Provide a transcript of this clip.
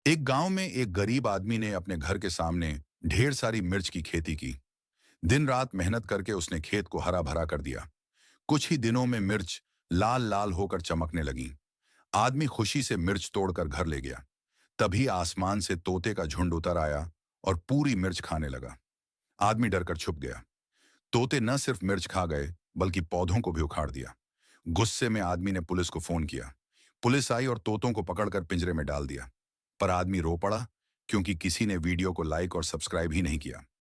एक गांव में एक गरीब आदमी ने अपने घर के सामने ढेर सारी मिर्च की खेती की। दिन रात मेहनत करके उसने खेत को हरा भरा कर दिया। कुछ ही दिनों में मिर्च लाल लाल होकर चमकने लगी। आदमी खुशी से मिर्च तोड़कर घर ले गया। तभी आसमान से तोते का झुंड उतर आया और पूरी मिर्च खाने लगा। आदमी डरकर छुप गया। तोते न सिर्फ मिर्च खा गए, बल्कि पौधों को भी उखाड़ दिया। गुस्से में आदमी ने पुलिस को फोन किया। पुलिस आई और तोतों को पकड़कर पिंजरे में डाल दिया। पर आदमी रो पड़ा, क्योंकि किसी ने वीडियो को लाइक और सब्सक्राइब ही नहीं किया।